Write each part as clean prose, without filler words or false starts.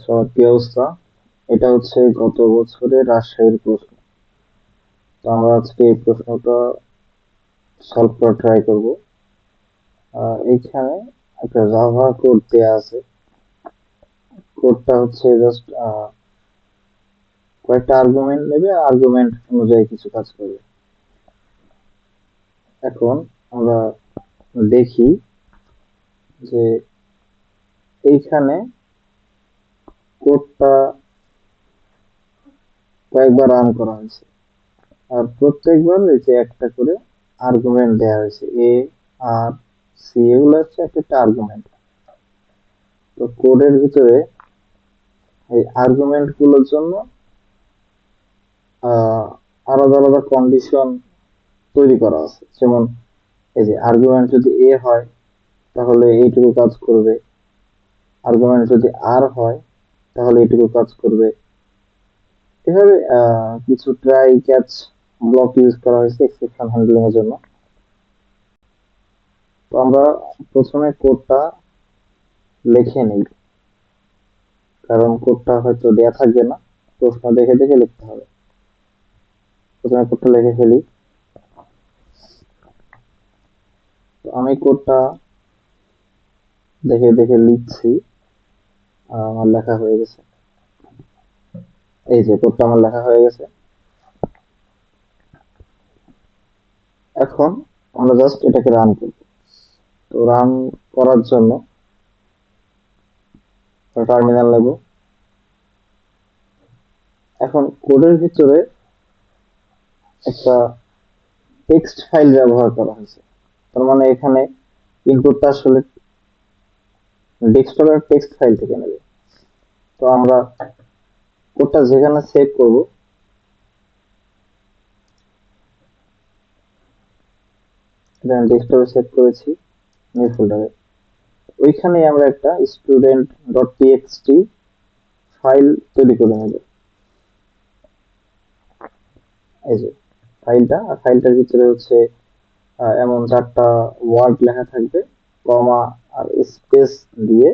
সবার কি অবস্থা? এটা হচ্ছে গত বছরের রাজশাহীর প্রশ্ন। তো আমরা আজকে এই প্রশ্নটা সলভ করার ট্রাই করব। এইখানে একটা জাভা কোড দেয়া আছে। কোডটা হচ্ছে জাস্ট কয়েকটা আর্গুমেন্ট নেবে, আর্গুমেন্ট অনুযায়ী কিছু কাজ করবে। এখন আমরা দেখি যে এইখানে কোডটা কয়েকবার রান করা হয়েছে, আর প্রত্যেকবার এই যে একটা করে আর্গুমেন্ট দেওয়া হয়েছে, এ, আর, সি, এগুলো হচ্ছে একটা আর্গুমেন্ট। তো কোডের ভিতরে এই আর্গুমেন্ট গুলোর জন্য আহ, আলাদা আলাদা কন্ডিশন তৈরি করা আছে। যেমন এই যে আর্গুমেন্ট যদি এ হয় তাহলে এইটুকু কাজ করবে, আর্গুমেন্ট যদি আর হয় তাহলে এইটুকু কাজ করবে। এভাবে কিছু ট্রাই ক্যাচ ব্লক ইউজ করা হয়েছে এক্সেপশন হ্যান্ডলিং এর জন্য। তো আমরা প্রথমে কোডটা লিখে নিই, কারণ কোডটা হয়তো দেয়া থাকবে না, প্রশ্ন দেখে দেখে লিখতে হবে। প্রথমে কোডটা লিখে ফেলি। তো আমি কোডটা দেখে দেখে লিখছি, আমার লেখা হয়ে গেছে। এই যে কোডটা আমার লেখা হয়ে গেছে। এখন আমরা জাস্ট এটাকে রান করব। তো রান করার জন্য টার্মিনাল নেব। এখন কোডের ভিতরে একটা টেক্সট ফাইল ব্যবহার করা হয়েছে, তার মানে এখানে ইনপুটটা আসলে ডেস্কটপের টেক্সট ফাইল থেকে নেবে। তো আমরা কোডটা যেখানে সেভ করব, এখানে ডেস্কটপে সেভ করেছি নিউ ফোল্ডারে, ওইখানে আমরা একটা স্টুডেন্ট ডট টিএক্সটি ফাইল তৈরি করে নেব। এই যে ফাইলটা, আর ফাইলটার ভিতরে হচ্ছে এমন 4টা ওয়ার্ড লেখা থাকবে, কমা আর স্পেস দিয়ে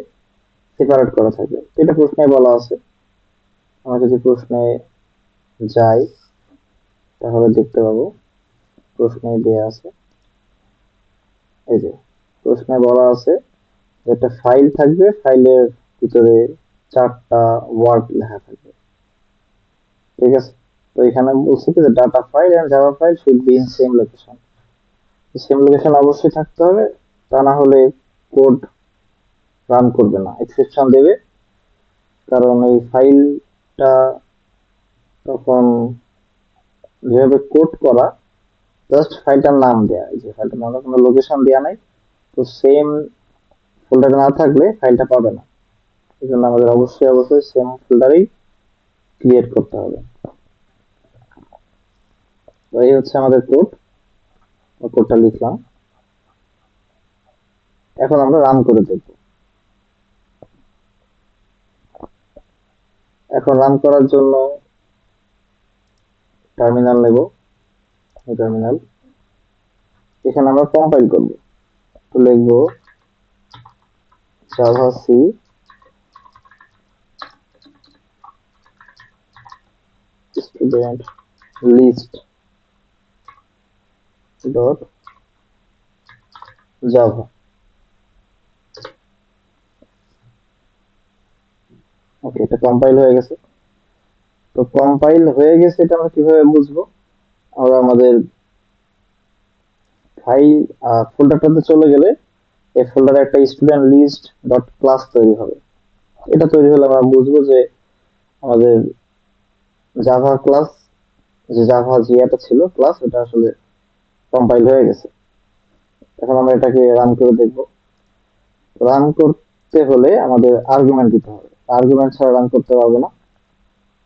সেপারেট করা থাকবে। এটা প্রশ্নে বলা আছে। আমরা যদি প্রশ্নে যাই তাহলে দেখতে পাবো প্রশ্নে দেয়া আছে। এই যে প্রশ্নে বলা আছে যে একটা ফাইল থাকবে, ফাইলের ভিতরে 4টা ওয়ার্ড লেখা থাকবে। ঠিক আছে? তো এখানে বলছে কি যে data file and Java file should be in same location. Same location অবশ্যই থাকতে হবে, তা না হলে কোড রান করবে না, এক্সেপশন দেবে। কারণ এই ফাইলটা তখন যেভাবে কোড করা, জাস্ট ফাইলটার নাম দেয়া, এই যে ফাইলটার নাম, কোনো লোকেশন দেয়া নাই। তো সেম ফোল্ডারে না থাকলে ফাইলটা পাবে না। এই জন্য আমাদের অবশ্যই অবশ্যই সেম ফোল্ডারেই ক্রিয়েট করতে হবে। তো এই হচ্ছে আমাদের কোড। কোডটা লিখলাম। এখন আমরা রান করে দেখব। এখন রান করার জন্য টার্মিনাল নেব। টার্মিনাল, এখানে আমরা কম্পাইল করব। তো লিখব Java C student list dot Java. Okay, এটা কম্পাইল হয়ে গেছে। তো কম্পাইল হয়ে গেছে, এটা আমরা কিভাবে বুঝবো? আমরা আমাদের ফাইল ফোল্ডারটাতে চলে গেলে এই ফোল্ডারে একটা স্টুডেন্ট লিস্ট ডট ক্লাস তৈরি হবে। এটা তৈরি হলে আমরা বুঝবো যে আমাদের জাভা ক্লাস, যে জাভা জিয়াটা ছিল ক্লাস, এটা আসলে কম্পাইল হয়ে গেছে। এখন আমরা এটাকে রান করে দেখব। রান করতে হলে আমাদের আর্গুমেন্ট দিতে হবে, আর্গুমেন্ট ছাড়া রান করতে পারবো না,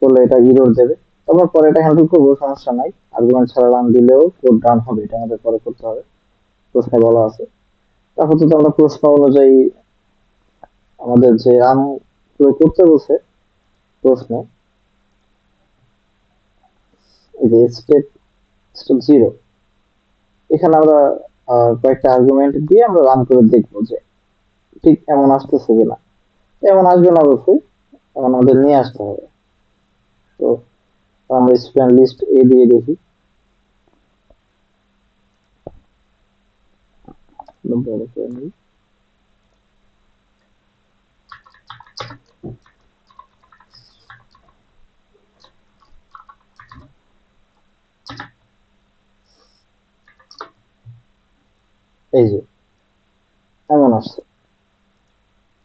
করলে এটা ইরর দেবে। তারপর পরে এটা হ্যান্ডেল করবো, সমস্যা নাই। আর্গুমেন্ট ছাড়া রান দিলেও কোড রান হবে, এটা আমাদের পরে করতে হবে, প্রশ্নে বলা আছে। তারপর তো আমরা প্রশ্ন অনুযায়ী আমাদের যে রান করতে বলছে প্রশ্নে, এই যে স্টেপ স্টেপ 0, এখানে আমরা কয়েকটা আর্গুমেন্ট দিয়ে আমরা রান করে দেখবো যে ঠিক এমন আসতেছে কিনা। এমন আসবে না অবশ্যই, তখন আমাদের নিয়ে আসতে হবে। তো আমরা স্টুডেন্ট লিস্ট এ দিয়ে দেখি। বড় করে নিই। এই যে এমন আসছে।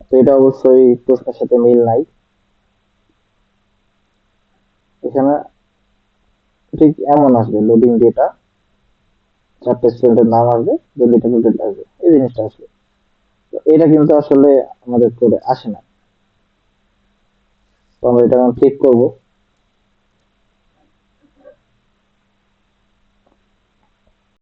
তো এটা অবশ্যই প্রশ্নের সাথে মিল নাই। এখানে ঠিক এমন আসবে, লোডিং ডেটা, চারটে স্টুডেন্টের নাম আসবে, ডেটা স্টুডেন্ট আসবে, এই জিনিসটা আসবে। তো এটা কিন্তু আসলে আমাদের কোডে আসে না। তো আমরা এটা ক্লিক করবো।